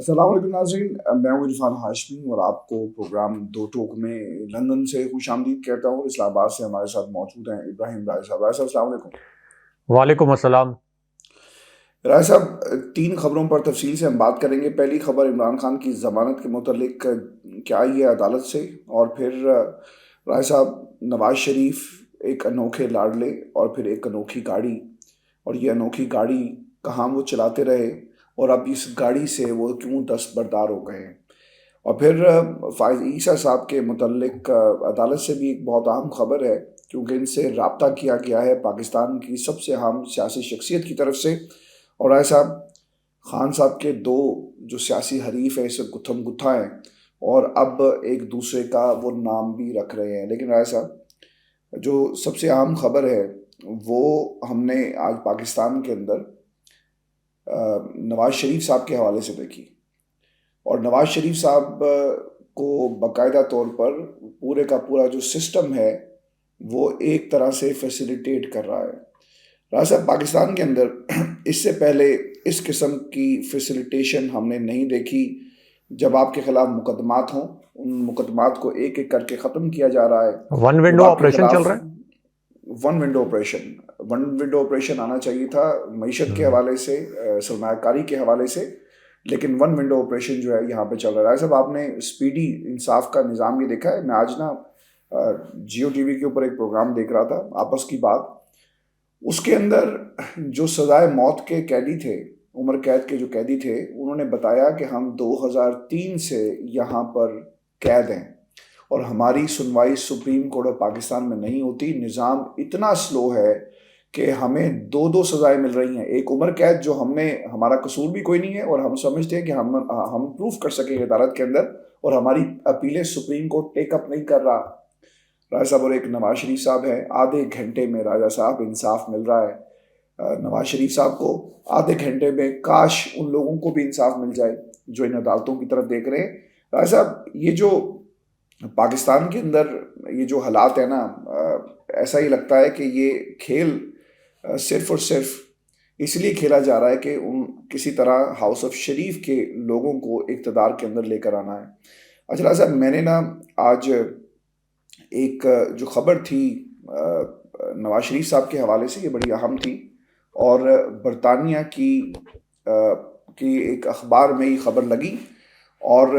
السلام علیکم ناظرین، میں ہوں عرفان ہاشمی اور آپ کو پروگرام دو ٹوک میں لندن سے خوش آمدید کہتا ہوں۔ اسلام آباد سے ہمارے ساتھ موجود ہیں ابراہیم رائے صاحب۔ رائے صاحب السلام علیکم۔ وعلیکم السلام۔ رائے صاحب، تین خبروں پر تفصیل سے ہم بات کریں گے۔ پہلی خبر عمران خان کی ضمانت کے متعلق کیا آئی ہے عدالت سے، اور پھر رائے صاحب نواز شریف ایک انوکھے لاڈلے اور پھر ایک انوکھی گاڑی، اور یہ انوکھی گاڑی کہاں وہ چلاتے رہے اور اب اس گاڑی سے وہ کیوں دستبردار ہو گئے ہیں، اور پھر فائز عیسیٰ صاحب کے متعلق عدالت سے بھی ایک بہت اہم خبر ہے، کیونکہ ان سے رابطہ کیا گیا ہے پاکستان کی سب سے اہم سیاسی شخصیت کی طرف سے، اور رائے صاحب خان صاحب کے دو جو سیاسی حریف ہیں اس سے گتھم گتھا ہیں اور اب ایک دوسرے کا وہ نام بھی رکھ رہے ہیں۔ لیکن رائے صاحب جو سب سے اہم خبر ہے وہ ہم نے آج پاکستان کے اندر نواز شریف صاحب کے حوالے سے دیکھی، اور نواز شریف صاحب کو باقاعدہ طور پر پورے کا پورا جو سسٹم ہے وہ ایک طرح سے فیسیلیٹیٹ کر رہا ہے۔ راج صاحب پاکستان کے اندر اس سے پہلے اس قسم کی فیسیلیٹیشن ہم نے نہیں دیکھی۔ جب آپ کے خلاف مقدمات ہوں ان مقدمات کو ایک ایک کر کے ختم کیا جا رہا ہے۔ ون جب ونڈو آپ کے آپریشن چل خلاف رہا ون ونڈو آپریشن آنا چاہیے تھا معیشت کے ہے۔ حوالے سے، سرمایہ کاری کے حوالے سے، لیکن ون ونڈو آپریشن جو ہے یہاں پہ چل رہا ہے۔ صاحب آپ نے اسپیڈی انصاف کا نظام یہ دیکھا ہے؟ میں آج نا جیو ٹی وی کے اوپر ایک پروگرام دیکھ رہا تھا، آپس کی بات، اس کے اندر جو سزائے موت کے قیدی تھے، عمر قید کے جو قیدی تھے، انہوں نے بتایا کہ ہم 2003 سے یہاں پر قید ہیں اور ہماری سنوائی سپریم کورٹ آف پاکستان میں نہیں ہوتی۔ نظام اتنا سلو ہے کہ ہمیں دو دو سزائیں مل رہی ہیں، ایک عمر قید جو ہمارا قصور بھی کوئی نہیں ہے اور ہم سمجھتے ہیں کہ ہم پروف کر سکیں گے عدالت کے اندر، اور ہماری اپیلیں سپریم کورٹ ٹیک اپ نہیں کر رہا راجہ صاحب، اور ایک نواز شریف صاحب ہے، آدھے گھنٹے میں راجہ صاحب انصاف مل رہا ہے نواز شریف صاحب کو۔ آدھے گھنٹے میں کاش ان لوگوں کو بھی انصاف مل جائے جو ان عدالتوں کی طرف دیکھ رہے ہیں۔ راجہ صاحب یہ جو پاکستان کے اندر یہ جو حالات ہیں نا، ایسا ہی لگتا ہے کہ یہ کھیل صرف اور صرف اس لیے کھیلا جا رہا ہے کہ کسی طرح ہاؤس آف شریف کے لوگوں کو اقتدار کے اندر لے کر آنا ہے۔ اچھا راجہ صاحب، میں نے نا آج ایک جو خبر تھی نواز شریف صاحب کے حوالے سے، یہ بڑی اہم تھی، اور برطانیہ کی ایک اخبار میں یہ خبر لگی، اور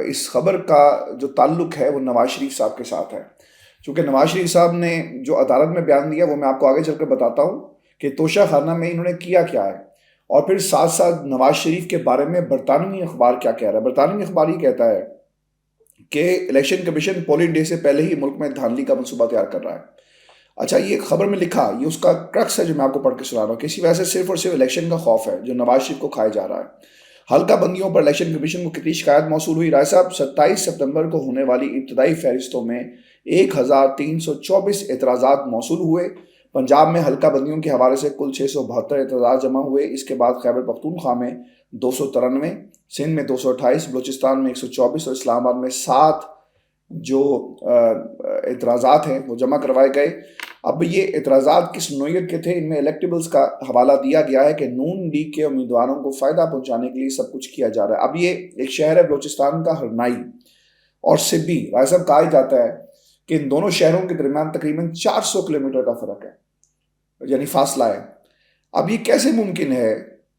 اس خبر کا جو تعلق ہے وہ نواز شریف صاحب کے ساتھ ہے۔ چونکہ نواز شریف صاحب نے جو عدالت میں بیان دیا وہ میں آپ کو آگے چل کر بتاتا ہوں کہ توشہ خانہ میں انہوں نے کیا کیا ہے، اور پھر ساتھ ساتھ نواز شریف کے بارے میں برطانوی اخبار کیا کہہ رہا ہے۔ برطانوی اخبار یہ کہتا ہے کہ الیکشن کمیشن پولنگ ڈے سے پہلے ہی ملک میں دھاندلی کا منصوبہ تیار کر رہا ہے۔ اچھا، یہ خبر میں لکھا، یہ اس کا کرکس ہے جو میں آپ کو پڑھ کے سنا رہا ہوں، کسی وجہ سے صرف اور صرف الیکشن کا خوف ہے جو نواز شریف کو کھایا جا رہا ہے۔ حلقہ بندیوں پر الیکشن کمیشن کو کتنی شکایت موصول ہوئی؟ رائے صاحب 27 ستمبر کو ہونے والی ابتدائی فہرستوں میں 1324 اعتراضات موصول ہوئے۔ پنجاب میں حلقہ بندیوں کے حوالے سے کل 672 اعتراضات جمع ہوئے۔ اس کے بعد خیبر پختونخوا میں 293، سندھ میں 228، بلوچستان میں 124 اور اسلام آباد میں 7 جو اعتراضات ہیں وہ جمع کروائے گئے۔ اب یہ اعتراضات کس نوعیت کے تھے؟ ان میں الیکٹیبلز کا حوالہ دیا گیا ہے کہ نون لیگ کے امیدواروں کو فائدہ پہنچانے کے لیے سب کچھ کیا جا رہا ہے۔ اب یہ ایک شہر ہے بلوچستان کا، ہرنائی اور سبی، رائے صاحب کہا جاتا ہے کہ ان دونوں شہروں کے درمیان تقریباً 400 کلومیٹر کا فرق ہے، یعنی فاصلہ ہے۔ اب یہ کیسے ممکن ہے؟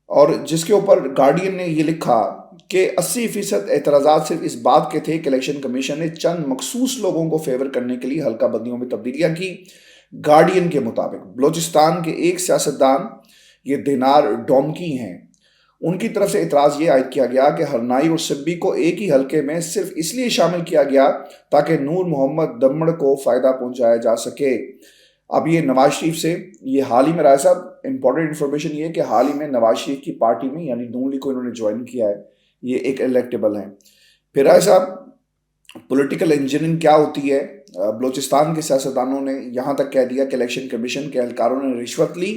اور جس کے اوپر گارڈین نے یہ لکھا کہ 80% اعتراضات صرف اس بات کے تھے کہ الیکشن کمیشن نے چند مخصوص لوگوں کو فیور کرنے کے لیے حلقہ بندیوں میں تبدیلیاں کی۔ گارڈین کے مطابق بلوچستان کے ایک سیاستدان، یہ دینار ڈومکی ہیں، ان کی طرف سے اعتراض یہ عائد کیا گیا کہ ہرنائی اور سبی کو ایک ہی حلقے میں صرف اس لیے شامل کیا گیا تاکہ نور محمد دمڑ کو فائدہ پہنچایا جا سکے۔ اب یہ نواز شریف سے یہ حال ہی میں، رائے صاحب امپورٹنٹ انفارمیشن یہ ہے کہ حال ہی میں نواز شریف کی پارٹی میں یعنی نون لیگ کو انہوں نے جوائن کیا ہے، یہ ایک الیکٹیبل ہیں۔ پھر رائے صاحب پولیٹیکل انجینئرنگ کیا ہوتی ہے؟ بلوچستان کے سیاستدانوں نے یہاں تک کہہ دیا کہ الیکشن کمیشن کے اہلکاروں نے رشوت لی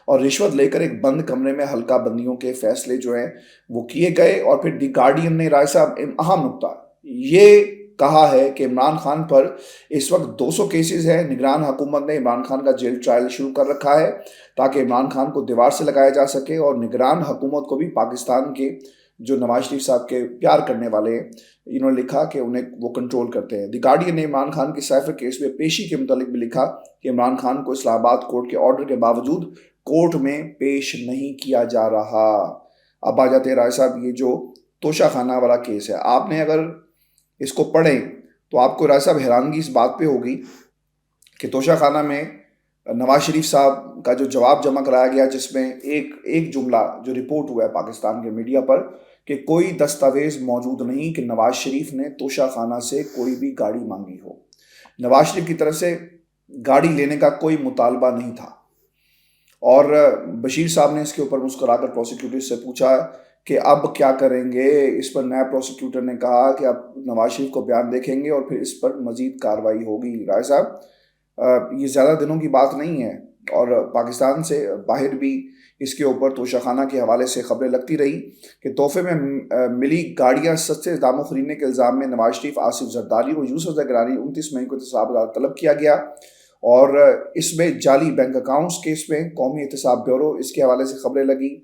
اور رشوت لے کر ایک بند کمرے میں حلقہ بندیوں کے فیصلے جو ہیں وہ کیے گئے۔ اور پھر دی گارڈین نے، رائے صاحب اہم نقطہ یہ کہا ہے کہ عمران خان پر اس وقت 200 کیسز ہیں۔ نگران حکومت نے عمران خان کا جیل ٹرائل شروع کر رکھا ہے تاکہ عمران خان کو دیوار سے لگایا جا سکے، اور نگران حکومت کو بھی پاکستان کے جو نواز شریف صاحب کے پیار کرنے والے ہیں، انہوں نے لکھا کہ انہیں وہ کنٹرول کرتے ہیں۔ دی گارڈین نے عمران خان کے سائفر کیس میں پیشی کے متعلق بھی لکھا کہ عمران خان کو اسلام آباد کورٹ کے آرڈر کے باوجود کورٹ میں پیش نہیں کیا جا رہا۔ اب آ جاتے ہیں رائے صاحب، یہ جو توشہ خانہ والا کیس ہے، آپ نے اگر اس کو پڑھیں تو آپ کو رائے صاحب حیرانگی اس بات پہ ہوگی کہ توشہ خانہ میں نواز شریف صاحب کا جو جواب جمع کرایا گیا، جس میں ایک جملہ جو رپورٹ ہوا ہے پاکستان کے میڈیا پر کہ کوئی دستاویز موجود نہیں کہ نواز شریف نے توشہ خانہ سے کوئی بھی گاڑی مانگی ہو۔ نواز شریف کی طرف سے گاڑی لینے کا کوئی مطالبہ نہیں تھا، اور بشیر صاحب نے اس کے اوپر مسکرا کر پروسیکیوٹر سے پوچھا کہ اب کیا کریں گے۔ اس پر نائب پروسیکیوٹر نے کہا کہ اب نواز شریف کو بیان دیکھیں گے اور پھر اس پر مزید کارروائی ہوگی۔ رائے صاحب، یہ زیادہ دنوں کی بات نہیں ہے، اور پاکستان سے باہر بھی اس کے اوپر توشہ خانہ کے حوالے سے خبریں لگتی رہی کہ تحفے میں ملی گاڑیاں سستے داموں خریدنے کے الزام میں نواز شریف، آصف زرداری اور یوسف زرگرانی 29 مئی کو احتساب عدالت طلب کیا گیا، اور اس میں جعلی بینک اکاؤنٹس کیس میں قومی احتساب بیورو اس کے حوالے سے خبریں لگی۔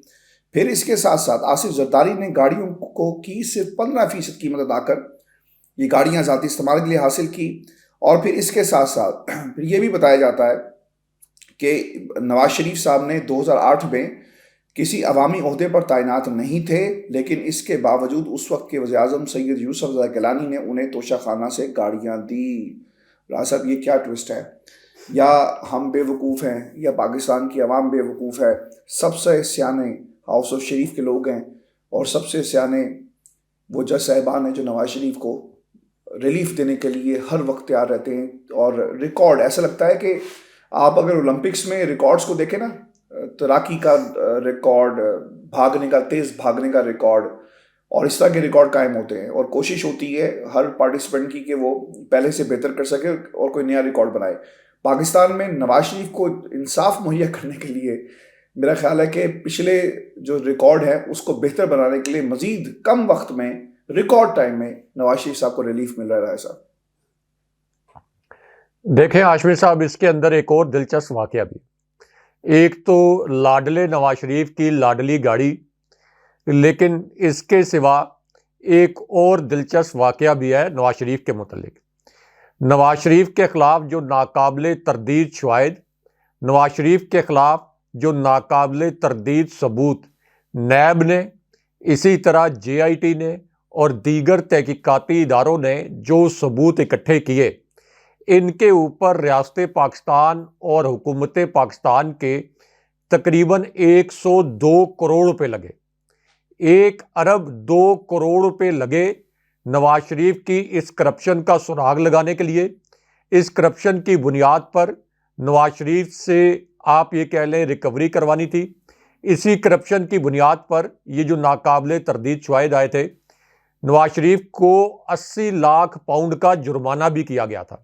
پھر اس کے ساتھ ساتھ آصف زرداری نے گاڑیوں کو کی صرف 15% قیمت ادا کر یہ گاڑیاں ذاتی استعمال کے لیے حاصل کی، اور پھر اس کے ساتھ ساتھ پھر یہ بھی بتایا جاتا ہے کہ نواز شریف صاحب نے 2008 میں کسی عوامی عہدے پر تعینات نہیں تھے، لیکن اس کے باوجود اس وقت کے وزیر اعظم سید یوسف زئی گیلانی نے انہیں توشہ خانہ سے گاڑیاں دی۔ راہ صاحب، یہ کیا ٹوسٹ ہے؟ یا ہم بے وقوف ہیں یا پاکستان کی عوام بے وقوف ہے؟ سب سے سیانے ہاؤس آف شریف کے لوگ ہیں، اور سب سے سیانے وہ جج صاحبان ہیں جو نواز شریف کو ریلیف دینے کے لیے ہر وقت تیار رہتے ہیں۔ اور ریکارڈ ایسا لگتا ہے کہ آپ اگر اولمپکس میں ریکارڈز کو دیکھیں نا، تیراکی کا ریکارڈ، بھاگنے کا، تیز بھاگنے کا ریکارڈ، اور اس طرح کے ریکارڈ قائم ہوتے ہیں، اور کوشش ہوتی ہے ہر پارٹیسپینٹ کی کہ وہ پہلے سے بہتر کر سکے اور کوئی نیا ریکارڈ بنائے۔ پاکستان میں نواز شریف کو انصاف مہیا کرنے کے لیے میرا خیال ہے کہ پچھلے جو ریکارڈ ہے اس کو بہتر بنانے کے لیے مزید کم وقت میں، ریکارڈ ٹائم میں نواز شریف صاحب کو ریلیف مل رہا ہے۔ صاحب دیکھیں ہاشمی صاحب، اس کے اندر ایک اور دلچسپ واقعہ بھی، ایک تو لاڈلے نواز شریف کی لاڈلی گاڑی، لیکن اس کے سوا ایک اور دلچسپ واقعہ بھی ہے نواز شریف کے متعلق۔ نواز شریف کے خلاف جو ناقابل تردید شواہد، نواز شریف کے خلاف جو ناقابل تردید ثبوت نیب نے، اسی طرح JIT نے اور دیگر تحقیقاتی اداروں نے جو ثبوت اکٹھے کیے، ان کے اوپر ریاست پاکستان اور حکومت پاکستان کے تقریباً 102 کروڑ روپے لگے، 1 ارب 2 کروڑ روپے لگے نواز شریف کی اس کرپشن کا سراغ لگانے کے لیے۔ اس کرپشن کی بنیاد پر نواز شریف سے آپ یہ کہہ لیں ریکوری کروانی تھی۔ اسی کرپشن کی بنیاد پر یہ جو ناقابل تردید شواہد آئے تھے، نواز شریف کو 80 لاکھ پاؤنڈ کا جرمانہ بھی کیا گیا تھا،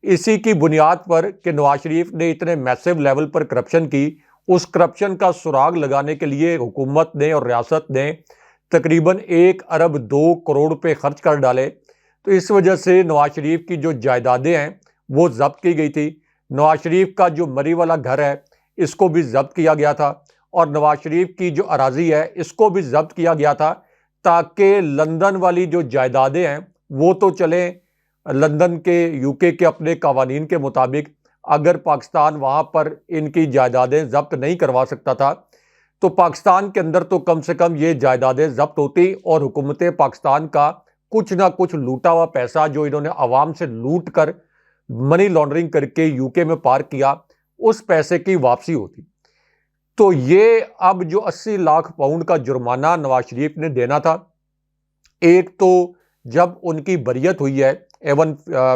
اسی کی بنیاد پر کہ نواز شریف نے اتنے میسو لیول پر کرپشن کی۔ اس کرپشن کا سراغ لگانے کے لیے حکومت نے اور ریاست نے تقریباً 1 ارب 2 کروڑ روپے خرچ کر ڈالے۔ تو اس وجہ سے نواز شریف کی جو جائیدادیں ہیں وہ ضبط کی گئی تھی۔ نواز شریف کا جو مری والا گھر ہے اس کو بھی ضبط کیا گیا تھا، اور نواز شریف کی جو اراضی ہے اس کو بھی ضبط کیا گیا تھا، تاکہ لندن والی جو جائیدادیں ہیں وہ تو چلیں لندن کے، UK کے اپنے قوانین کے مطابق، اگر پاکستان وہاں پر ان کی جائیدادیں ضبط نہیں کروا سکتا تھا تو پاکستان کے اندر تو کم سے کم یہ جائیدادیں ضبط ہوتی، اور حکومت پاکستان کا کچھ نہ کچھ لوٹا ہوا پیسہ جو انہوں نے عوام سے لوٹ کر منی لانڈرنگ کر کے UK میں پارک کیا، اس پیسے کی واپسی ہوتی۔ تو یہ اب جو 80 لاکھ پاؤنڈ کا جرمانہ نواز شریف نے دینا تھا، ایک تو جب ان کی بریت ہوئی ہے ایون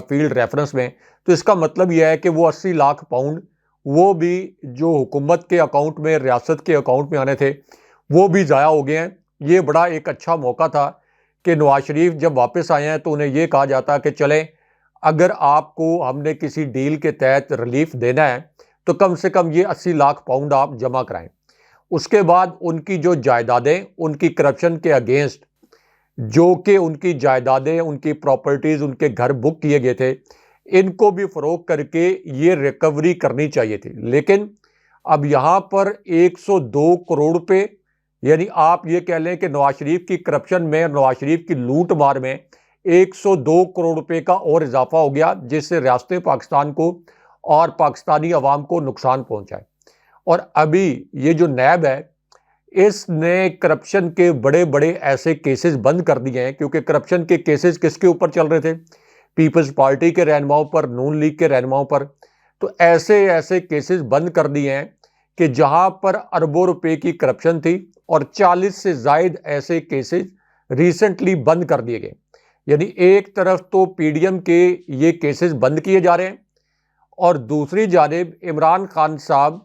فیلڈ ریفرنس میں، تو اس کا مطلب یہ ہے کہ وہ 80 لاکھ پاؤنڈ وہ بھی جو حکومت کے اکاؤنٹ میں، ریاست کے اکاؤنٹ میں آنے تھے، وہ بھی ضائع ہو گئے ہیں۔ یہ بڑا ایک اچھا موقع تھا کہ نواز شریف جب واپس آئے ہیں تو انہیں یہ کہا جاتا کہ چلیں، اگر آپ کو ہم نے کسی ڈیل کے تحت ریلیف دینا ہے تو کم سے کم یہ 80 لاکھ پاؤنڈ آپ جمع کرائیں۔ اس کے بعد ان کی جو جائیدادیں، ان کی کرپشن کے اگینسٹ جو کہ ان کی جائیدادیں، ان کی پراپرٹیز، ان کے گھر بک کیے گئے تھے، ان کو بھی فروخت کر کے یہ ریکوری کرنی چاہیے تھی۔ لیکن اب یہاں پر 102 کروڑ روپے یعنی آپ یہ کہہ لیں کہ نواز شریف کی کرپشن میں، نواز شریف کی لوٹ مار میں 102 کروڑ روپے کا اور اضافہ ہو گیا، جس سے ریاست پاکستان کو اور پاکستانی عوام کو نقصان پہنچا ہے۔ اور ابھی یہ جو نیب ہے، اس نے کرپشن کے بڑے بڑے ایسے کیسز بند کر دیے ہیں، کیونکہ کرپشن کے کیسز کس کے اوپر چل رہے تھے؟ پیپلز پارٹی کے رہنماؤں پر، نون لیگ کے رہنماؤں پر۔ تو ایسے کیسز بند کر دیے ہیں کہ جہاں پر اربوں روپے کی کرپشن تھی، اور 40 سے زائد ایسے کیسز ریسنٹلی بند کر دیے گئے۔ یعنی ایک طرف تو پی ڈی ایم کے یہ کیسز بند کیے جا رہے ہیں، اور دوسری جانب عمران خان صاحب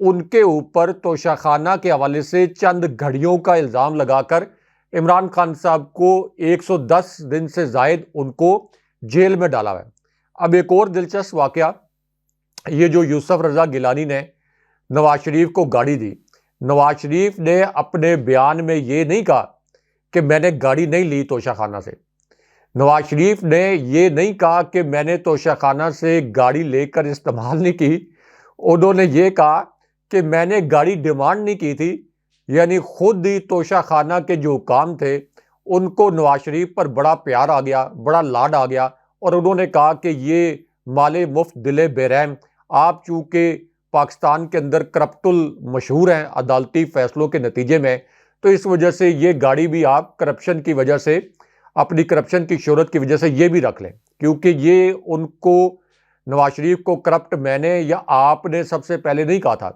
ان کے اوپر توشہ خانہ کے حوالے سے چند گھڑیوں کا الزام لگا کر عمران خان صاحب کو 110 دن سے زائد ان کو جیل میں ڈالا ہوا ہے۔ اب ایک اور دلچسپ واقعہ، یہ جو یوسف رضا گیلانی نے نواز شریف کو گاڑی دی، نواز شریف نے اپنے بیان میں یہ نہیں کہا کہ میں نے گاڑی نہیں لی توشہ خانہ سے، نواز شریف نے یہ نہیں کہا کہ میں نے توشہ خانہ سے گاڑی لے کر استعمال نہیں کی، انہوں نے یہ کہا کہ میں نے گاڑی ڈیمانڈ نہیں کی تھی۔ یعنی خود ہی توشہ خانہ کے جو حکام تھے ان کو نواز شریف پر بڑا پیار آ گیا، بڑا لاڈ آ گیا، اور انہوں نے کہا کہ یہ مال مفت دل بے رحم، آپ چونکہ پاکستان کے اندر کرپٹ مشہور ہیں عدالتی فیصلوں کے نتیجے میں، تو اس وجہ سے یہ گاڑی بھی آپ کرپشن کی وجہ سے، اپنی کرپشن کی شہرت کی وجہ سے یہ بھی رکھ لیں، کیونکہ یہ ان کو، نواز شریف کو کرپٹ میں نے یا آپ نے سب سے پہلے نہیں کہا تھا،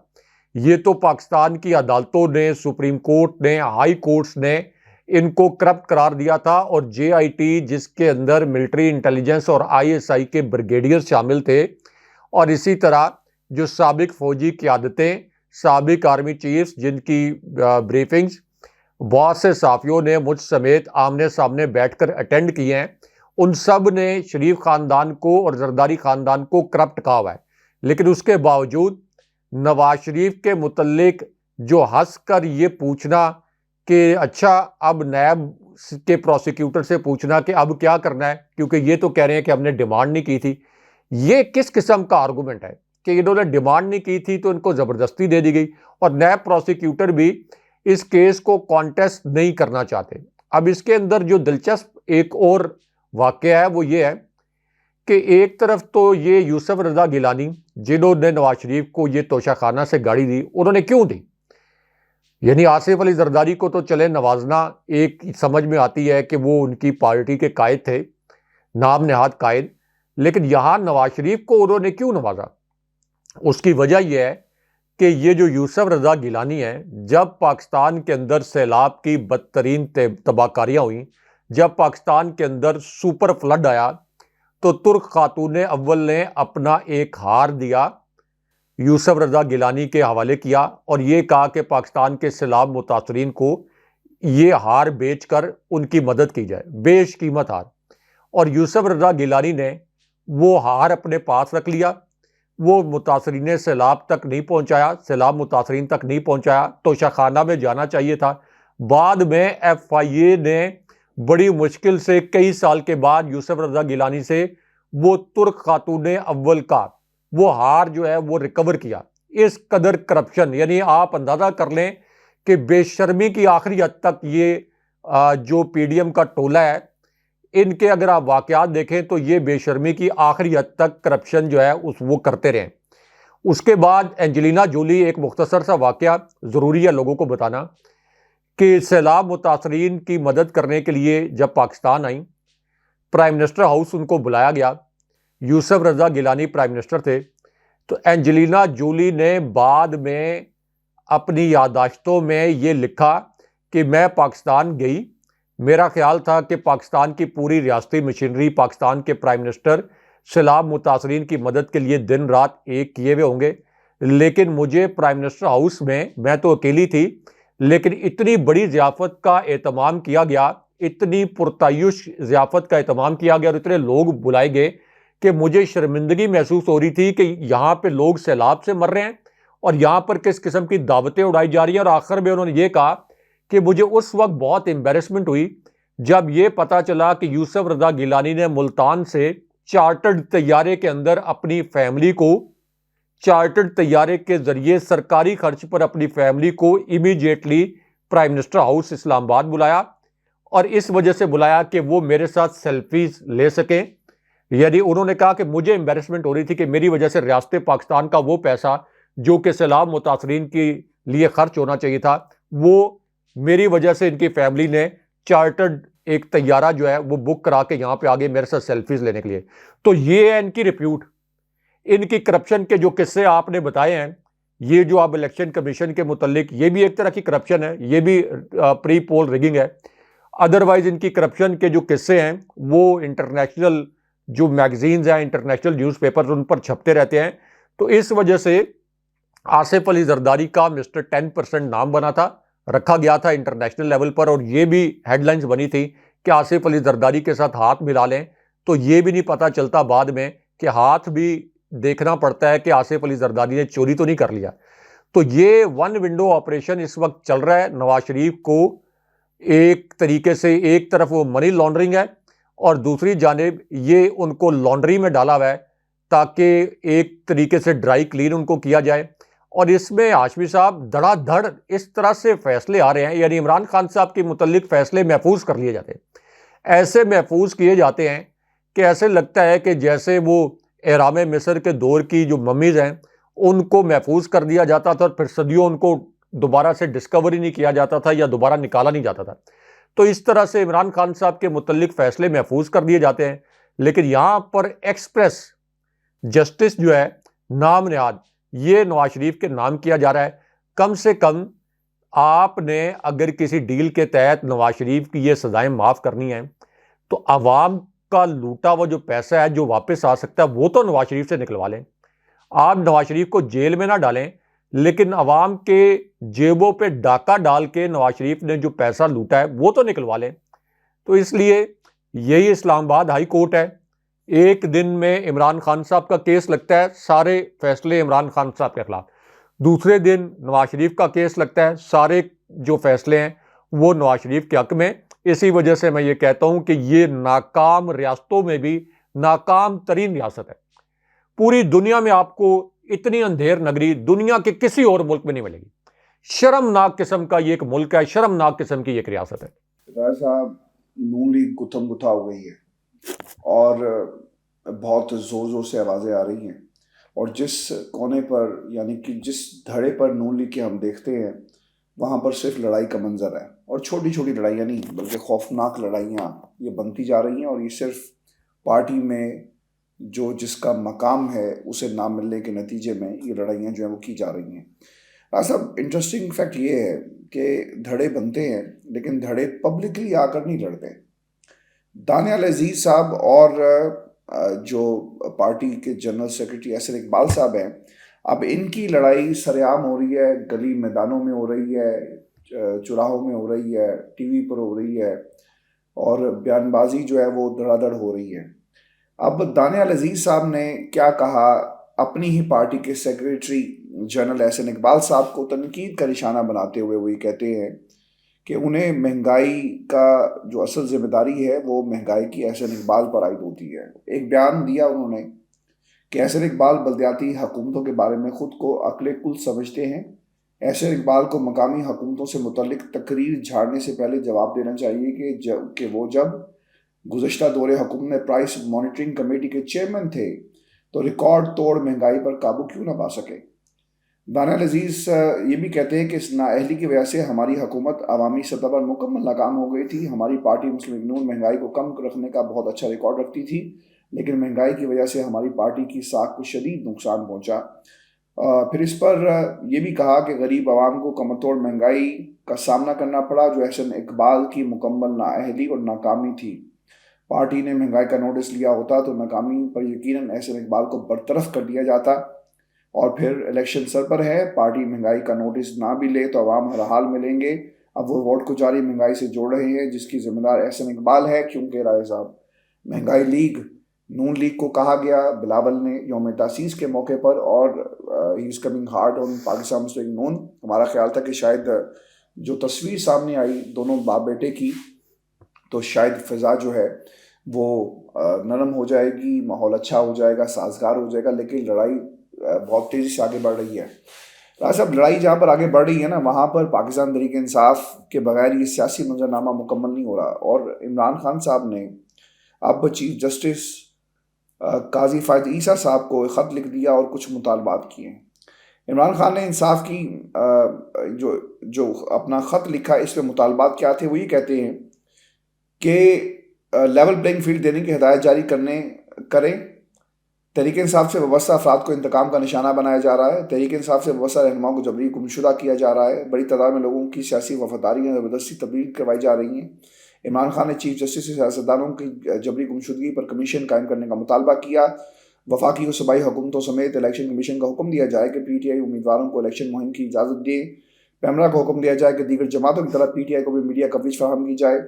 یہ تو پاکستان کی عدالتوں نے، سپریم کورٹ نے، ہائی کورٹس نے ان کو کرپٹ قرار دیا تھا۔ اور جے آئی ٹی، جس کے اندر ملٹری انٹیلیجنس اور آئی ایس آئی کے بریگیڈیئر شامل تھے، اور اسی طرح جو سابق فوجی قیادتیں، سابق آرمی چیفز، جن کی بریفنگز بہت سے صحافیوں نے مجھ سمیت آمنے سامنے بیٹھ کر اٹینڈ کیے ہیں، ان سب نے شریف خاندان کو اور زرداری خاندان کو کرپٹ کہا ہوا ہے۔ لیکن اس کے باوجود نواز شریف کے متعلق جو ہنس کر یہ پوچھنا کہ اچھا اب نیب کے پروسیکیوٹر سے پوچھنا کہ اب کیا کرنا ہے، کیونکہ یہ تو کہہ رہے ہیں کہ ہم نے ڈیمانڈ نہیں کی تھی، یہ کس قسم کا آرگومنٹ ہے کہ انہوں نے ڈیمانڈ نہیں کی تھی تو ان کو زبردستی دے دی گئی، اور نیب پروسیکیوٹر بھی اس کیس کو کانٹیسٹ نہیں کرنا چاہتے۔ اب اس کے اندر جو دلچسپ ایک اور واقعہ ہے وہ یہ ہے کہ ایک طرف تو یہ یوسف رضا گیلانی، جنہوں نے نواز شریف کو یہ توشہ خانہ سے گاڑی دی، انہوں نے کیوں دی؟ یعنی آصف علی زرداری کو تو چلے نوازنا ایک سمجھ میں آتی ہے کہ وہ ان کی پارٹی کے قائد تھے، نام نہاد قائد، لیکن یہاں نواز شریف کو انہوں نے کیوں نوازا؟ اس کی وجہ یہ ہے کہ یہ جو یوسف رضا گیلانی ہے، جب پاکستان کے اندر سیلاب کی بدترین تباہ کاریاں ہوئیں، جب پاکستان کے اندر سپر فلڈ آیا، تو ترک خاتون اول نے اپنا ایک ہار دیا، یوسف رضا گیلانی کے حوالے کیا، اور یہ کہا کہ پاکستان کے سیلاب متاثرین کو یہ ہار بیچ کر ان کی مدد کی جائے، بیش قیمت ہار۔ اور یوسف رضا گیلانی نے وہ ہار اپنے پاس رکھ لیا، وہ متاثرین سیلاب تک نہیں پہنچایا، سیلاب متاثرین تک نہیں پہنچایا، توشہ خانہ میں جانا چاہیے تھا۔ بعد میں ایف آئی اے نے بڑی مشکل سے کئی سال کے بعد یوسف رضا گیلانی سے وہ ترک خاتون اول کا وہ ہار جو ہے وہ ریکور کیا۔ اس قدر کرپشن، یعنی آپ اندازہ کر لیں کہ بے شرمی کی آخری حد تک یہ جو پی ڈی ایم کا ٹولہ ہے، ان کے اگر آپ واقعات دیکھیں تو یہ بے شرمی کی آخری حد تک کرپشن جو ہے وہ کرتے رہے۔ اس کے بعد اینجلینا جولی، ایک مختصر سا واقعہ ضروری ہے لوگوں کو بتانا، کہ سیلاب متاثرین کی مدد کرنے کے لیے جب پاکستان آئیں، پرائم منسٹر ہاؤس ان کو بلایا گیا، یوسف رضا گیلانی پرائم منسٹر تھے، تو اینجلینا جولی نے بعد میں اپنی یادداشتوں میں یہ لکھا کہ میں پاکستان گئی، میرا خیال تھا کہ پاکستان کی پوری ریاستی مشینری، پاکستان کے پرائم منسٹر سیلاب متاثرین کی مدد کے لیے دن رات ایک کیے ہوئے ہوں گے، لیکن مجھے پرائم منسٹر ہاؤس میں تو اکیلی تھی، لیکن اتنی بڑی ضیافت کا اہتمام کیا گیا، اتنی پرتعیش ضیافت کا اہتمام کیا گیا اور اتنے لوگ بلائے گئے کہ مجھے شرمندگی محسوس ہو رہی تھی کہ یہاں پہ لوگ سیلاب سے مر رہے ہیں اور یہاں پر کس قسم کی دعوتیں اڑائی جا رہی ہیں۔ اور آخر میں انہوں نے یہ کہا کہ مجھے اس وقت بہت امبیرسمنٹ ہوئی جب یہ پتا چلا کہ یوسف رضا گیلانی نے ملتان سے چارٹرڈ طیارے کے اندر اپنی فیملی کو، چارٹرڈ طیارے کے ذریعے سرکاری خرچ پر اپنی فیملی کو امیڈیٹلی پرائم منسٹر ہاؤس اسلام آباد بلایا, اور اس وجہ سے بلایا کہ وہ میرے ساتھ سیلفیز لے سکیں. یعنی انہوں نے کہا کہ مجھے امبیرسمنٹ ہو رہی تھی کہ میری وجہ سے ریاست پاکستان کا وہ پیسہ جو کہ سیلاب متاثرین کے لیے خرچ ہونا چاہیے تھا, وہ میری وجہ سے ان کی فیملی نے چارٹرڈ ایک طیارہ جو ہے وہ بک کرا کے یہاں پہ آگے میرے ساتھ سیلفیز لینے کے لیے. تو یہ ہے ان کی ریپیوٹ, ان کی کرپشن کے جو قصے آپ نے بتائے ہیں, یہ جو آپ الیکشن کمیشن کے متعلق, یہ بھی ایک طرح کی کرپشن ہے, یہ بھی پری پول ریگنگ ہے. ادروائز ان کی کرپشن کے جو قصے ہیں وہ انٹرنیشنل جو میگزینز ہیں, انٹرنیشنل نیوز پیپرز, ان پر چھپتے رہتے ہیں. تو اس وجہ سے آصف علی زرداری کا مسٹر 10% نام بنا تھا, رکھا گیا تھا انٹرنیشنل لیول پر, اور یہ بھی ہیڈ لائنز بنی تھی کہ آصف علی زرداری کے ساتھ ہاتھ ملا لیں. تو یہ بھی نہیں پتہ چلتا بعد میں کہ ہاتھ بھی دیکھنا پڑتا ہے کہ آصف علی زرداری نے چوری تو نہیں کر لیا. تو یہ ون ونڈو آپریشن اس وقت چل رہا ہے. نواز شریف کو ایک طریقے سے ایک طرف وہ منی لانڈرنگ ہے, اور دوسری جانب یہ ان کو لانڈری میں ڈالا ہوا ہے تاکہ ایک طریقے سے ڈرائی کلین ان کو کیا جائے. اور اس میں ہاشمی صاحب دھڑا دھڑ اس طرح سے فیصلے آ رہے ہیں, یعنی عمران خان صاحب کے متعلق فیصلے محفوظ کر لیے جاتے ہیں, ایسے محفوظ کیے جاتے ہیں کہ ایسے لگتا ہے کہ جیسے وہ احرام مصر کے دور کی جو ممیز ہیں ان کو محفوظ کر دیا جاتا تھا اور پھر صدیوں ان کو دوبارہ سے ڈسکوری نہیں کیا جاتا تھا یا دوبارہ نکالا نہیں جاتا تھا. تو اس طرح سے عمران خان صاحب کے متعلق فیصلے محفوظ کر دیے جاتے ہیں. لیکن یہاں پر ایکسپریس جسٹس جو ہے نام نہاد, یہ نواز شریف کے نام کیا جا رہا ہے. کم سے کم آپ نے اگر کسی ڈیل کے تحت نواز شریف کی یہ سزائیں معاف کرنی ہیں تو عوام کا لوٹا وہ جو پیسہ ہے جو واپس آ سکتا ہے وہ تو نواز شریف سے نکلوا لیں. آپ نواز شریف کو جیل میں نہ ڈالیں, لیکن عوام کے جیبوں پہ ڈاکہ ڈال کے نواز شریف نے جو پیسہ لوٹا ہے وہ تو نکلوا لیں. تو اس لیے یہی اسلام آباد ہائی کورٹ ہے, ایک دن میں عمران خان صاحب کا کیس لگتا ہے, سارے فیصلے عمران خان صاحب کے خلاف. دوسرے دن نواز شریف کا کیس لگتا ہے, سارے جو فیصلے ہیں وہ نواز شریف کے حق میں. اسی وجہ سے میں یہ کہتا ہوں کہ یہ ناکام ریاستوں میں بھی ناکام ترین ریاست ہے. پوری دنیا میں آپ کو اتنی اندھیر نگری دنیا کے کسی اور ملک میں نہیں ملے گی. شرمناک قسم کا یہ ایک ملک ہے, شرمناک قسم کی ایک ریاست ہے. راج صاحب, نون لیگ گتھم گتھا ہو گئی ہے اور بہت زور زور سے آوازیں آ رہی ہیں, اور جس کونے پر یعنی کہ جس دھڑے پر نون لیگ کے ہم دیکھتے ہیں وہاں پر صرف لڑائی کا منظر ہے, اور چھوٹی چھوٹی لڑائیاں نہیں بلکہ خوفناک لڑائیاں یہ بنتی جا رہی ہیں, اور یہ صرف پارٹی میں جو جس کا مقام ہے اسے نہ ملنے کے نتیجے میں یہ لڑائیاں جو ہیں وہ کی جا رہی ہیں. راج صاحب, انٹرسٹنگ فیکٹ یہ ہے کہ دھڑے بنتے ہیں لیکن دھڑے پبلکلی آ کر نہیں لڑتے. دانیال عزیز صاحب اور جو پارٹی کے جنرل سیکرٹری احسن اقبال صاحب ہیں, اب ان کی لڑائی سر عام ہو رہی ہے, گلی میدانوں میں ہو رہی ہے, چوراہوں میں ہو رہی ہے, ٹی وی پر ہو رہی ہے, اور بیان بازی جو ہے وہ دھڑا دھڑ ہو رہی ہے. اب دانیال عزیز صاحب نے کیا کہا, اپنی ہی پارٹی کے سیکرٹری جنرل احسن اقبال صاحب کو تنقید کا نشانہ بناتے ہوئے وہ یہ کہتے ہیں کہ انہیں مہنگائی کا جو اصل ذمہ داری ہے وہ مہنگائی کی احسن اقبال پر عائد ہوتی ہے. ایک بیان دیا انہوں نے کہ احسن اقبال بلدیاتی حکومتوں کے بارے میں خود کو عقل کل سمجھتے ہیں. احسن اقبال کو مقامی حکومتوں سے متعلق تقریر جھاڑنے سے پہلے جواب دینا چاہیے کہ وہ جب گزشتہ دور حکومت میں پرائس مانیٹرنگ کمیٹی کے چیئرمین تھے تو ریکارڈ توڑ مہنگائی پر قابو کیوں نہ پا سکے. دانیال عزیز یہ بھی کہتے ہیں کہ اس نااہلی کی وجہ سے ہماری حکومت عوامی سطح پر مکمل ناکام ہو گئی تھی. ہماری پارٹی مسلم لیگ نون مہنگائی کو کم رکھنے کا بہت اچھا ریکارڈ رکھتی تھی, لیکن مہنگائی کی وجہ سے ہماری پارٹی کی ساکھ کو شدید نقصان پہنچا. پھر اس پر یہ بھی کہا کہ غریب عوام کو کمر توڑ مہنگائی کا سامنا کرنا پڑا جو احسن اقبال کی مکمل نااہلی اور ناکامی تھی. پارٹی نے مہنگائی کا نوٹس لیا ہوتا تو ناکامی پر یقیناً احسن اقبال کو برطرف کر دیا جاتا. اور پھر الیکشن سر پر ہے, پارٹی مہنگائی کا نوٹس نہ بھی لے تو عوام ہر حال ملیں گے. اب وہ ووٹ کو جاری مہنگائی سے جوڑ رہے ہیں جس کی ذمہ دار احسن اقبال ہے, کیونکہ رائے صاحب مہنگائی لیگ نون لیگ کو کہا گیا بلاول نے یوم تاسیس کے موقع پر, اور he is coming hard on Pakistan Muslim League Noon. ہمارا خیال تھا کہ شاید جو تصویر سامنے آئی دونوں باپ بیٹے کی تو شاید فضا جو ہے وہ نرم ہو جائے گی, ماحول اچھا ہو جائے گا, سازگار ہو جائے گا, لیکن لڑائی بہت تیزی سے آگے بڑھ رہی ہے. صاحب لڑائی جہاں پر آگے بڑھ رہی ہے نا وہاں پر پاکستان تحریک انصاف کے بغیر یہ سیاسی منظرنامہ مکمل نہیں ہو رہا، اور عمران خان صاحب نے اب چیف جسٹس قاضی فائد عیسیٰ صاحب کو خط لکھ دیا اور کچھ مطالبات کیے ہیں۔ عمران خان نے انصاف کی جو اپنا خط لکھا اس میں مطالبات کیا تھے، وہ یہ کہتے ہیں کہ لیول پلینگ فیلڈ دینے کی ہدایت جاری کریں۔ تحریک انصاف سے وابستہ افراد کو انتقام کا نشانہ بنایا جا رہا ہے، تحریک انصاف سے وابستہ رہنماؤں کو جبری گمشدہ کیا جا رہا ہے، بڑی تعداد میں لوگوں کی سیاسی وفاداریاں زبردستی تبدیل کروائی جا رہی ہیں۔ عمران خان نے چیف جسٹس سے سیاستدانوں کی جبری گمشدگی پر کمیشن قائم کرنے کا مطالبہ کیا۔ وفاقی و صوبائی حکومتوں سمیت الیکشن کمیشن کا حکم دیا جائے کہ پی ٹی آئی امیدواروں کو الیکشن مہم کی اجازت دے۔ پیمرا کو حکم دیا جائے کہ دیگر جماعتوں کی طرح پی ٹی آئی کو بھی میڈیا کوریج فراہم کی جائے،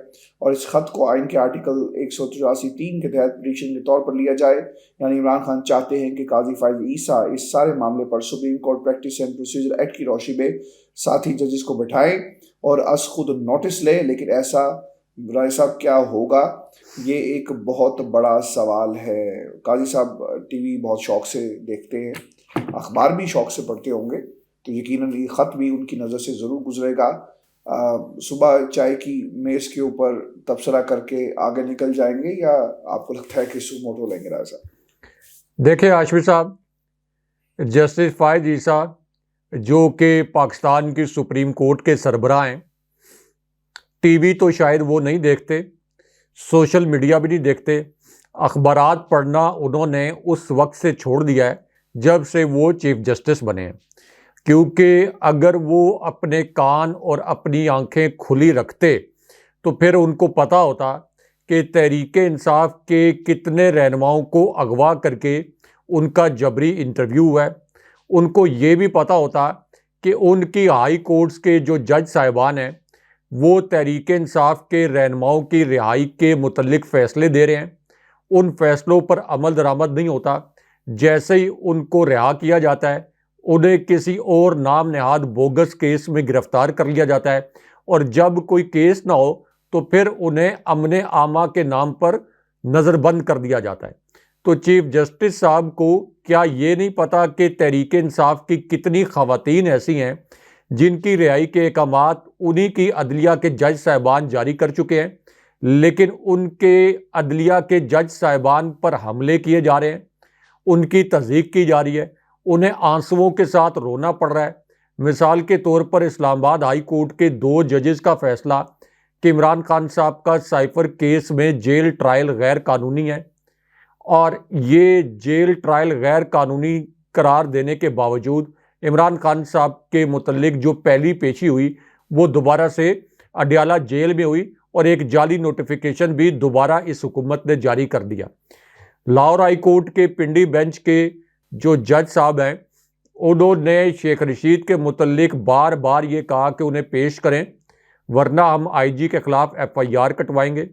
اور اس خط کو آئین کے آرٹیکل 183(3) کے تحت پٹیشن کے طور پر لیا جائے۔ یعنی عمران خان چاہتے ہیں کہ قاضی فائز عیسیٰ اس سارے معاملے پر Supreme Court Practice and Procedure Act کی روشنی میں ساتھی ججز کو بٹھائیں اور از خود نوٹس لیں، لیکن ایسا رائے صاحب کیا ہوگا؟ یہ ایک بہت بڑا سوال ہے۔ قاضی صاحب ٹی وی بہت شوق سے دیکھتے ہیں، اخبار بھی شوق سے پڑھتے ہوں گے، تو یقیناً یہ خط بھی ان کی نظر سے ضرور گزرے گا۔ صبح چائے کی میز کے اوپر تبصرہ کر کے آگے نکل جائیں گے، یا آپ کو لگتا ہے کہ سو موٹو لیں گے راز صاحب؟ دیکھیں ہاشمی صاحب، جسٹس فائز عیسیٰ جو کہ پاکستان کی سپریم کورٹ کے سربراہ ہیں، ٹی وی تو شاید وہ نہیں دیکھتے، سوشل میڈیا بھی نہیں دیکھتے، اخبارات پڑھنا انہوں نے اس وقت سے چھوڑ دیا ہے جب سے وہ چیف جسٹس بنے ہیں، کیونکہ اگر وہ اپنے کان اور اپنی آنکھیں کھلی رکھتے تو پھر ان کو پتہ ہوتا کہ تحریک انصاف کے کتنے رہنماؤں کو اغوا کر کے ان کا جبری انٹرویو ہے۔ ان کو یہ بھی پتہ ہوتا کہ ان کی ہائی کورٹس کے جو جج صاحبان ہیں وہ تحریک انصاف کے رہنماؤں کی رہائی کے متعلق فیصلے دے رہے ہیں، ان فیصلوں پر عمل درآمد نہیں ہوتا۔ جیسے ہی ان کو رہا کیا جاتا ہے، انہیں کسی اور نام نہاد بوگس کیس میں گرفتار کر لیا جاتا ہے، اور جب کوئی کیس نہ ہو تو پھر انہیں امن عامہ کے نام پر نظر بند کر دیا جاتا ہے۔ تو چیف جسٹس صاحب کو کیا یہ نہیں پتا کہ تحریک انصاف کی کتنی خواتین ایسی ہیں جن کی رہائی کے احکامات انہی کی عدلیہ کے جج صاحبان جاری کر چکے ہیں، لیکن ان کے عدلیہ کے جج صاحبان پر حملے کیے جا رہے ہیں، ان کی تضحیک کی جا رہی ہے، انہیں آنسوؤں کے ساتھ رونا پڑ رہا ہے۔ مثال کے طور پر اسلام آباد ہائی کورٹ کے 2 ججز کا فیصلہ کہ عمران خان صاحب کا سائفر کیس میں جیل ٹرائل غیر قانونی ہے، اور یہ جیل ٹرائل غیر قانونی قرار دینے کے باوجود عمران خان صاحب کے متعلق جو پہلی پیشی ہوئی وہ دوبارہ سے اڈیالہ جیل میں ہوئی، اور ایک جعلی نوٹیفیکیشن بھی دوبارہ اس حکومت نے جاری کر دیا۔ لاہور ہائی کورٹ کے پنڈی بینچ کے جو جج صاحب ہیں انہوں نے شیخ رشید کے متعلق بار بار یہ کہا کہ انہیں پیش کریں ورنہ ہم آئی جی کے خلاف ایف آئی آر کٹوائیں گے،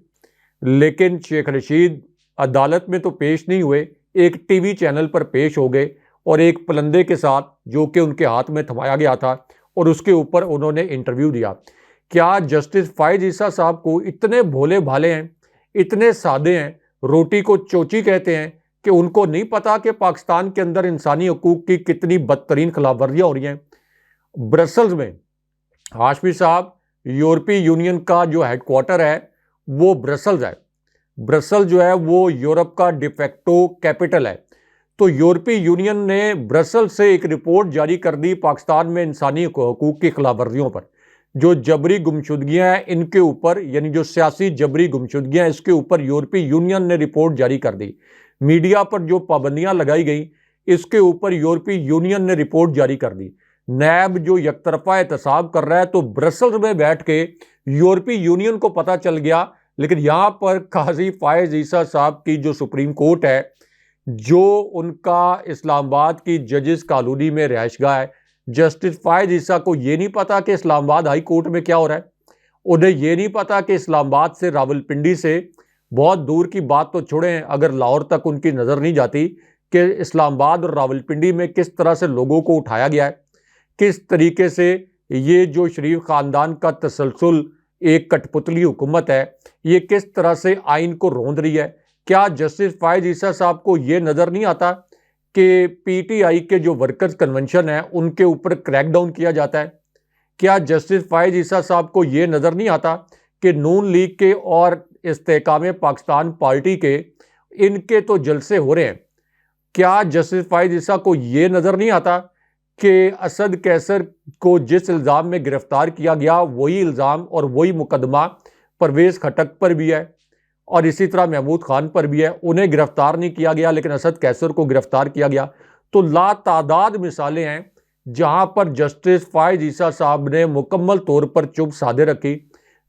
لیکن شیخ رشید عدالت میں تو پیش نہیں ہوئے، ایک ٹی وی چینل پر پیش ہو گئے، اور ایک پلندے کے ساتھ جو کہ ان کے ہاتھ میں تھمایا گیا تھا، اور اس کے اوپر انہوں نے انٹرویو دیا۔ کیا جسٹس فائز عیسیٰ صاحب کو اتنے بھولے بھالے ہیں، اتنے سادے ہیں، روٹی کو چوچی کہتے ہیں کہ ان کو نہیں پتا کہ پاکستان کے اندر انسانی حقوق کی کتنی بدترین خلاف ورزیاں ہو رہی ہیں؟ برسلز میں ہاشمی صاحب، یورپی یونین کا جو ہیڈ کوارٹر ہے وہ برسلز ہے۔ برسل جو ہے وہ یورپ کا ڈیفیکٹو کیپٹل ہے۔ تو یورپی یونین نے برسل سے ایک رپورٹ جاری کر دی پاکستان میں انسانی حقوق کی خلاف ورزیوں پر، جو جبری گمشدگیاں ہیں ان کے اوپر، یعنی جو سیاسی جبری گمشدگیاں اس کے اوپر یورپی یونین نے رپورٹ جاری کر دی۔ میڈیا پر جو پابندیاں لگائی گئیں اس کے اوپر یورپی یونین نے رپورٹ جاری کر دی۔ نیب جو یک طرفہ احتساب کر رہا ہے، تو برسلز میں بیٹھ کے یورپی یونین کو پتہ چل گیا، لیکن یہاں پر قاضی فائز عیسیٰ صاحب کی جو سپریم کورٹ ہے، جو ان کا اسلام آباد کی ججز کالونی میں رہائش گاہ ہے، جسٹس فائز عیسیٰ کو یہ نہیں پتا کہ اسلام آباد ہائی کورٹ میں کیا ہو رہا ہے، انہیں یہ نہیں پتا کہ اسلام آباد سے راولپنڈی سے بہت دور کی بات تو چھوڑیں، اگر لاہور تک ان کی نظر نہیں جاتی کہ اسلام آباد اور راولپنڈی میں کس طرح سے لوگوں کو اٹھایا گیا ہے، کس طریقے سے یہ جو شریف خاندان کا تسلسل ایک کٹ پتلی حکومت ہے، یہ کس طرح سے آئین کو روند رہی ہے۔ کیا جسٹس فائز عیسیٰ صاحب کو یہ نظر نہیں آتا کہ پی ٹی آئی کے جو ورکرز کنونشن ہیں ان کے اوپر کریک ڈاؤن کیا جاتا ہے؟ کیا جسٹس فائز عیسیٰ صاحب کو یہ نظر نہیں آتا کہ نون لیگ کے اور استحکام پاکستان پارٹی کے ان کے تو جلسے ہو رہے ہیں؟ کیا جسٹس فائز عیسیٰ کو یہ نظر نہیں آتا کہ اسد کیسر کو جس الزام میں گرفتار کیا گیا وہی الزام اور وہی مقدمہ پرویز خٹک پر بھی ہے اور اسی طرح محمود خان پر بھی ہے؟ انہیں گرفتار نہیں کیا گیا لیکن اسد کیسر کو گرفتار کیا گیا۔ تو لا تعداد مثالیں ہیں جہاں پر جسٹس فائز عیسیٰ صاحب نے مکمل طور پر چپ سادھے رکھی۔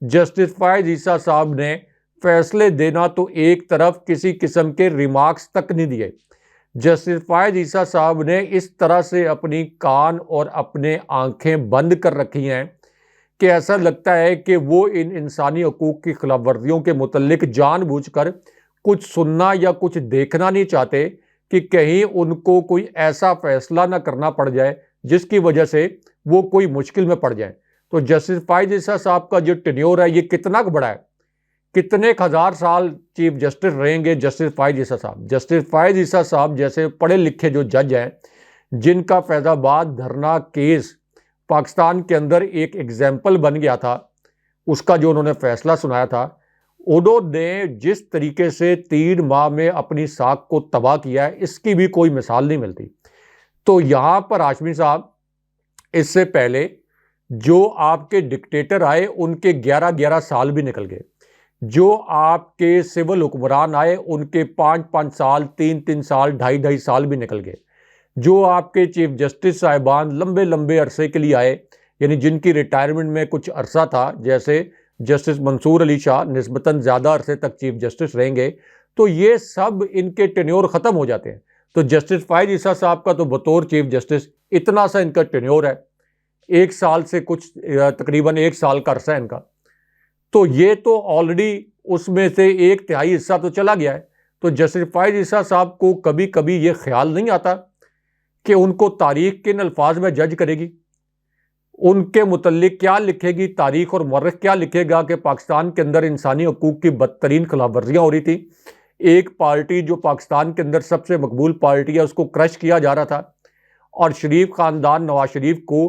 جسٹس فائز عیسیٰ صاحب نے فیصلے دینا تو ایک طرف، کسی قسم کے ریمارکس تک نہیں دیے۔ جسٹس فائز عیسیٰ صاحب نے اس طرح سے اپنی کان اور اپنے آنکھیں بند کر رکھی ہیں کہ ایسا لگتا ہے کہ وہ ان انسانی حقوق کی خلاف ورزیوں کے متعلق جان بوجھ کر کچھ سننا یا کچھ دیکھنا نہیں چاہتے کہ کہیں ان کو کوئی ایسا فیصلہ نہ کرنا پڑ جائے جس کی وجہ سے وہ کوئی مشکل میں پڑ جائیں۔ تو جسٹس فائز عیسیٰ صاحب کا جو ٹینیور ہے یہ کتنا بڑا ہے، کتنے ہزار سال چیف جسٹس رہیں گے جسٹس فائز عیسیٰ صاحب؟ جسٹس فائز عیسیٰ صاحب جیسے پڑھے لکھے جو جج ہیں، جن کا فیض آباد دھرنا کیس پاکستان کے اندر ایک ایگزامپل بن گیا تھا، اس کا جو انہوں نے فیصلہ سنایا تھا، انہوں نے جس طریقے سے 3 ماہ میں اپنی ساکھ کو تباہ کیا ہے اس کی بھی کوئی مثال نہیں ملتی۔ تو یہاں پر ہاشمی صاحب، اس سے پہلے جو آپ کے ڈکٹیٹر آئے ان کے 11 سال بھی نکل گئے، جو آپ کے سول حکمران آئے ان کے 5 سال، 3 سال، 2.5 سال بھی نکل گئے، جو آپ کے چیف جسٹس صاحبان لمبے عرصے کے لیے آئے، یعنی جن کی ریٹائرمنٹ میں کچھ عرصہ تھا، جیسے جسٹس منصور علی شاہ نسبتاً زیادہ عرصے تک چیف جسٹس رہیں گے، تو یہ سب ان کے ٹینیور ختم ہو جاتے ہیں۔ تو جسٹس فائز عیسیٰ صاحب کا تو بطور چیف جسٹس اتنا سا ان کا ٹینیور ہے، 1 سال سے کچھ، تقریباً 1 سال کا عرصہ ہے ان کا، تو یہ تو آلریڈی اس میں سے 1/3 حصہ تو چلا گیا ہے۔ تو جسٹس فائز عیسیٰ صاحب کو کبھی کبھی یہ خیال نہیں آتا کہ ان کو تاریخ کن الفاظ میں جج کرے گی، ان کے متعلق کیا لکھے گی تاریخ، اور مورخ کیا لکھے گا کہ پاکستان کے اندر انسانی حقوق کی بدترین خلاف ورزیاں ہو رہی تھی، ایک پارٹی جو پاکستان کے اندر سب سے مقبول پارٹی ہے اس کو کرش کیا جا رہا تھا، اور شریف خاندان نواز شریف کو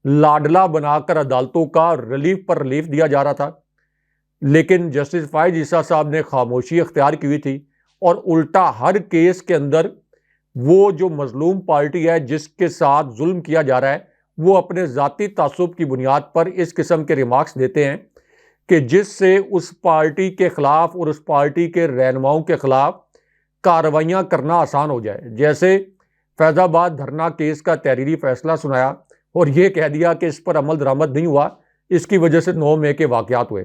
لاڈلا بنا کر عدالتوں کا ریلیف پر ریلیف دیا جا رہا تھا، لیکن جسٹس فائز عیسیٰ صاحب نے خاموشی اختیار کی ہوئی تھی، اور الٹا ہر کیس کے اندر وہ جو مظلوم پارٹی ہے جس کے ساتھ ظلم کیا جا رہا ہے، وہ اپنے ذاتی تعصب کی بنیاد پر اس قسم کے ریمارکس دیتے ہیں کہ جس سے اس پارٹی کے خلاف اور اس پارٹی کے رہنماؤں کے خلاف کارروائیاں کرنا آسان ہو جائے۔ جیسے فیض آباد دھرنا کیس کا تحریری فیصلہ سنایا اور یہ کہہ دیا کہ اس پر عمل درآمد نہیں ہوا، اس کی وجہ سے 9 مئی کے واقعات ہوئے۔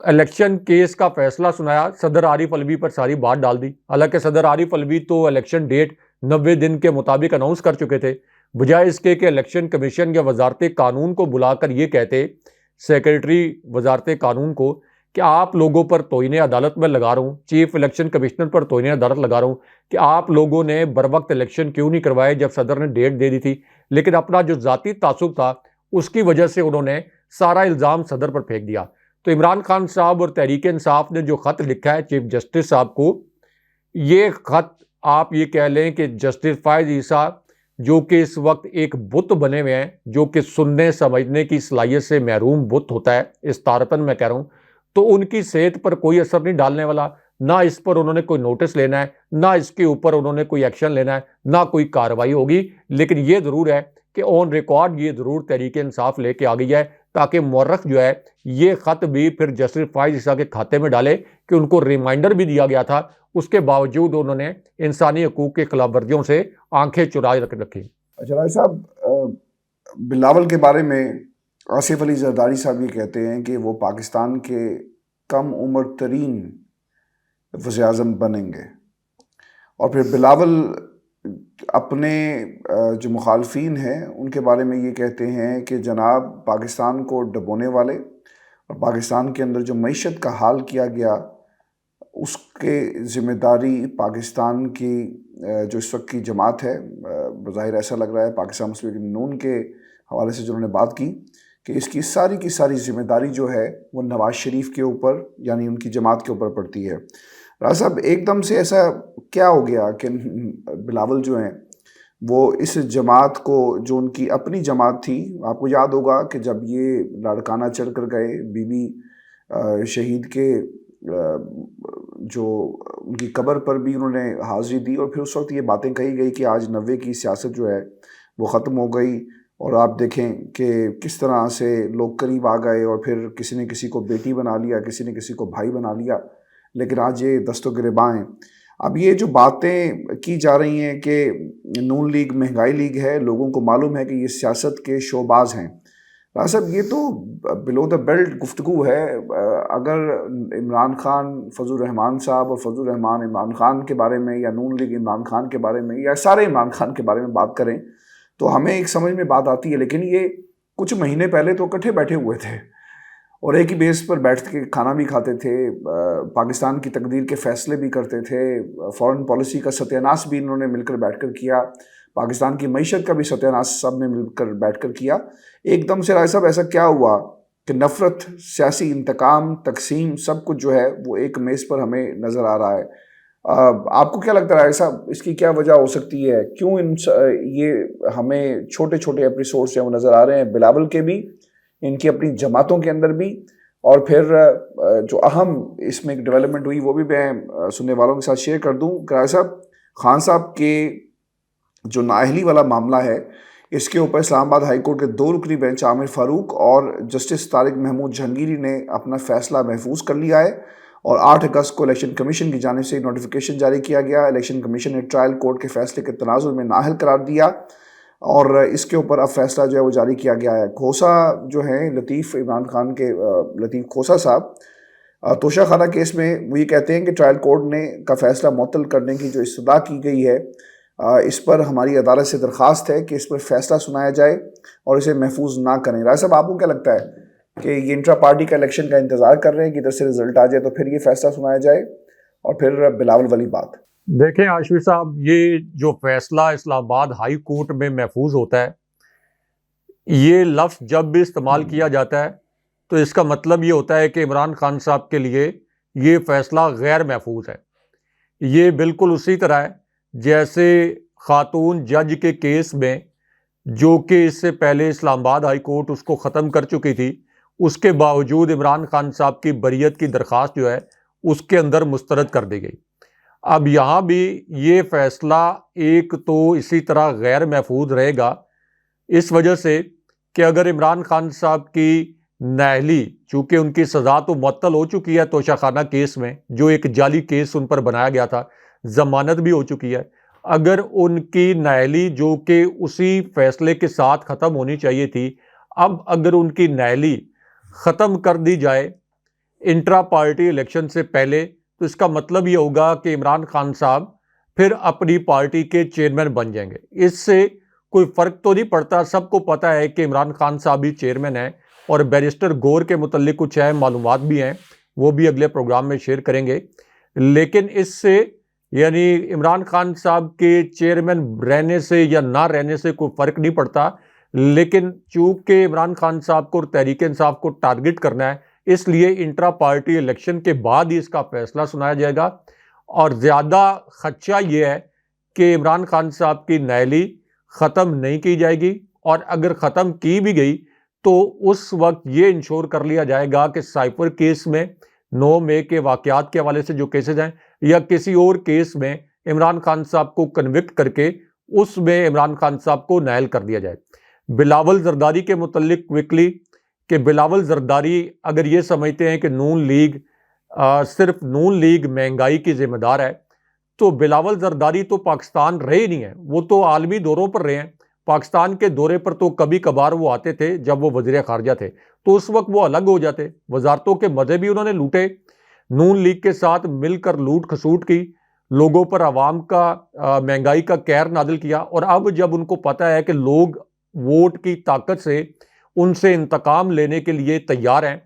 الیکشن کیس کا فیصلہ سنایا، صدر عارف الوی پر ساری بات ڈال دی، حالانکہ صدر عارف الوی تو الیکشن ڈیٹ 90 دن کے مطابق اناؤنس کر چکے تھے، بجائے اس کے کہ الیکشن کمیشن یا وزارت قانون کو بلا کر یہ کہتے، سیکرٹری وزارت قانون کو، کہ آپ لوگوں پر توہین عدالت میں لگا رہا ہوں، چیف الیکشن کمشنر پر توہین عدالت لگا رہا ہوں کہ آپ لوگوں نے بر وقت الیکشن کیوں نہیں کروائے جب صدر نے ڈیٹ دے دی تھی، لیکن اپنا جو ذاتی تعصب تھا اس کی وجہ سے انہوں نے سارا الزام صدر پر پھینک دیا۔ تو عمران خان صاحب اور تحریک انصاف نے جو خط لکھا ہے چیف جسٹس صاحب کو، یہ خط آپ یہ کہہ لیں کہ جسٹس فائز عیسیٰ جو کہ اس وقت ایک بت بنے ہوئے ہیں، جو کہ سننے سمجھنے کی صلاحیت سے محروم بت ہوتا ہے، استارتاً میں کہہ رہا ہوں، تو ان کی صحت پر کوئی اثر نہیں ڈالنے والا، نہ اس پر انہوں نے کوئی نوٹس لینا ہے، نہ اس کے اوپر انہوں نے کوئی ایکشن لینا ہے، نہ کوئی کارروائی ہوگی، لیکن یہ ضرور ہے کہ آن ریکارڈ یہ ضرور تحریک انصاف لے کے آ گئی ہے تاکہ مورخ جو ہے یہ خط بھی پھر جسٹس فائز عیسیٰ کے کھاتے میں ڈالے کہ ان کو ریمائنڈر بھی دیا گیا تھا، اس کے باوجود انہوں نے انسانی حقوق کی خلاف ورزیوں سے آنکھیں چرائے رکھی۔ اچھا راج صاحب، بلاول کے بارے میں آصف علی زرداری صاحب یہ کہتے ہیں کہ وہ پاکستان کے کم عمر ترین وزیر اعظم بنیں گے، اور پھر بلاول اپنے جو مخالفین ہیں ان کے بارے میں یہ کہتے ہیں کہ جناب پاکستان کو ڈبونے والے اور پاکستان کے اندر جو معیشت کا حال کیا گیا اس کے ذمہ داری پاکستان کی جو اس وقت کی جماعت ہے، بظاہر ایسا لگ رہا ہے پاکستان مسلم لیگ نون کے حوالے سے جنہوں نے بات کی کہ اس کی ساری ذمہ داری جو ہے وہ نواز شریف کے اوپر، یعنی ان کی جماعت کے اوپر پڑتی ہے۔ راز صاحب ایک دم سے ایسا کیا ہو گیا کہ بلاول جو ہیں وہ اس جماعت کو، جو ان کی اپنی جماعت تھی، آپ کو یاد ہوگا کہ جب یہ لاڑکانہ چڑھ کر گئے بی بی شہید کے جو ان کی قبر پر بھی انہوں نے حاضری دی، اور پھر اس وقت یہ باتیں کہی گئی کہ آج 90 کی سیاست جو ہے وہ ختم ہو گئی، اور آپ دیکھیں کہ کس طرح سے لوگ قریب آ گئے، اور پھر کسی نے کسی کو بیٹی بنا لیا، کسی نے کسی کو بھائی بنا لیا، لیکن آج یہ دست و گریباں ہیں۔ اب یہ جو باتیں کی جا رہی ہیں کہ نون لیگ مہنگائی لیگ ہے، لوگوں کو معلوم ہے کہ یہ سیاست کے شوباز ہیں، راز صاحب یہ تو بلو دا بیلٹ گفتگو ہے۔ اگر عمران خان فضل الرحمان صاحب اور فضل الرحمان عمران خان کے بارے میں، یا نون لیگ عمران خان کے بارے میں، یا سارے عمران خان کے بارے میں بات کریں تو ہمیں ایک سمجھ میں بات آتی ہے، لیکن یہ کچھ مہینے پہلے تو اکٹھے بیٹھے ہوئے تھے اور ایک ہی بیس پر بیٹھ کے کھانا بھی کھاتے تھے، پاکستان کی تقدیر کے فیصلے بھی کرتے تھے، فورن پالیسی کا ستیہ ناش بھی انہوں نے مل کر بیٹھ کر کیا، پاکستان کی معیشت کا بھی ستیہ ناش سب نے مل کر بیٹھ کر کیا۔ ایک دم سے رائے صاحب ایسا کیا ہوا کہ نفرت، سیاسی انتقام، تقسیم، سب کچھ جو ہے وہ ایک میز پر ہمیں نظر آ رہا ہے؟ آپ کو کیا لگتا ہے رائے صاحب اس کی کیا وجہ ہو سکتی ہے؟ کیوں یہ ہمیں چھوٹے چھوٹے ایپیسوڈز ہیں وہ نظر آ رہے ہیں، بلاول کے بھی، ان کی اپنی جماعتوں کے اندر بھی، اور پھر جو اہم اس میں ایک ڈیولپمنٹ ہوئی وہ بھی میں سننے والوں کے ساتھ شیئر کر دوں کہ رائے صاحب خان صاحب کے جو نااہلی والا معاملہ ہے، اس کے اوپر اسلام آباد ہائی کورٹ کے 2 رکنی بینچ عامر فاروق اور جسٹس طارق محمود جہانگیری نے اپنا فیصلہ محفوظ کر لیا ہے، اور 8 اگست کو الیکشن کمیشن کی جانب سے نوٹیفیکیشن جاری کیا گیا۔ الیکشن کمیشن نے ٹرائل کورٹ کے فیصلے کے تناظر میں نااہل قرار دیا، اور اس کے اوپر اب فیصلہ جو ہے وہ جاری کیا گیا ہے۔ کھوسا جو ہیں لطیف، عمران خان کے لطیف کھوسا صاحب، توشہ خانہ کیس میں وہ یہ کہتے ہیں کہ ٹرائل کورٹ نے کا فیصلہ معطل کرنے کی جو استدعا کی گئی ہے، اس پر ہماری عدالت سے درخواست ہے کہ اس پر فیصلہ سنایا جائے اور اسے محفوظ نہ کریں۔ رائے صاحب آپ کو کیا لگتا ہے کہ یہ انٹرا پارٹی کا الیکشن کا انتظار کر رہے ہیں کہ ادھر سے رزلٹ آ جائے تو پھر یہ فیصلہ سنایا جائے، اور پھر بلاول والی بات؟ دیکھیں عاشور صاحب، یہ جو فیصلہ اسلام آباد ہائی کورٹ میں محفوظ ہوتا ہے، یہ لفظ جب بھی استعمال کیا جاتا ہے تو اس کا مطلب یہ ہوتا ہے کہ عمران خان صاحب کے لیے یہ فیصلہ غیر محفوظ ہے۔ یہ بالکل اسی طرح ہے جیسے خاتون جج کے کیس میں، جو کہ اس سے پہلے اسلام آباد ہائی کورٹ اس کو ختم کر چکی تھی، اس کے باوجود عمران خان صاحب کی بریت کی درخواست جو ہے اس کے اندر مسترد کر دی گئی۔ اب یہاں بھی یہ فیصلہ ایک تو اسی طرح غیر محفوظ رہے گا، اس وجہ سے کہ اگر عمران خان صاحب کی نااہلی، چونکہ ان کی سزا تو معطل ہو چکی ہے توشہ خانہ کیس میں، جو ایک جعلی کیس ان پر بنایا گیا تھا، ضمانت بھی ہو چکی ہے، اگر ان کی نااہلی جو کہ اسی فیصلے کے ساتھ ختم ہونی چاہیے تھی، اب اگر ان کی نااہلی ختم کر دی جائے انٹرا پارٹی الیکشن سے پہلے، تو اس کا مطلب یہ ہوگا کہ عمران خان صاحب پھر اپنی پارٹی کے چیئرمین بن جائیں گے۔ اس سے کوئی فرق تو نہیں پڑتا، سب کو پتہ ہے کہ عمران خان صاحب بھی چیئرمین ہیں، اور بیرسٹر گور کے متعلق کچھ اہم معلومات بھی ہیں، وہ بھی اگلے پروگرام میں شیئر کریں گے، لیکن اس سے یعنی عمران خان صاحب کے چیئرمین رہنے سے یا نہ رہنے سے کوئی فرق نہیں پڑتا، لیکن چونکہ عمران خان صاحب کو اور تحریک انصاف کو ٹارگٹ کرنا ہے، اس لیے انٹرا پارٹی الیکشن کے بعد ہی اس کا فیصلہ سنایا جائے گا۔ اور زیادہ خدشہ یہ ہے کہ عمران خان صاحب کی نااہلی ختم نہیں کی جائے گی، اور اگر ختم کی بھی گئی تو اس وقت یہ انشور کر لیا جائے گا کہ سائپر کیس میں 9 مئی کے واقعات کے حوالے سے جو کیسز ہیں، یا کسی اور کیس میں عمران خان صاحب کو کنوکٹ کر کے اس میں عمران خان صاحب کو نائل کر دیا جائے۔ بلاول زرداری کے متعلق کوئکلی کہ بلاول زرداری اگر یہ سمجھتے ہیں کہ نون لیگ صرف نون لیگ مہنگائی کی ذمہ دار ہے، تو بلاول زرداری تو پاکستان رہے نہیں ہیں، وہ تو عالمی دوروں پر رہے ہیں۔ پاکستان کے دورے پر تو کبھی کبھار وہ آتے تھے جب وہ وزیر خارجہ تھے، تو اس وقت وہ الگ ہو جاتے، وزارتوں کے مزے بھی انہوں نے لوٹے، نون لیگ کے ساتھ مل کر لوٹ کھسوٹ کی، لوگوں پر عوام کا مہنگائی کا قہر نازل کیا، اور اب جب ان کو پتہ ہے کہ لوگ ووٹ کی طاقت سے ان سے انتقام لینے کے لیے تیار ہیں،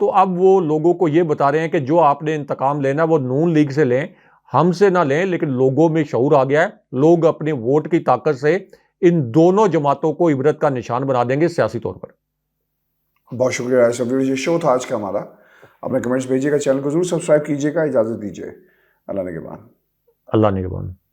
تو اب وہ لوگوں کو یہ بتا رہے ہیں کہ جو آپ نے انتقام لینا وہ نون لیگ سے لیں، ہم سے نہ لیں۔ لیکن لوگوں میں شعور آ گیا ہے، لوگ اپنے ووٹ کی طاقت سے ان دونوں جماعتوں کو عبرت کا نشان بنا دیں گے سیاسی طور پر۔ بہت شکریہ رائے صاحب، یہ شو تھا آج کا ہمارا۔ اپنے کمنٹس بھیجیے گا، چینل کو ضرور سبسکرائب کیجیے گا، اجازت دیجیے۔ اللہ نگہبان. اللہ نگہبان.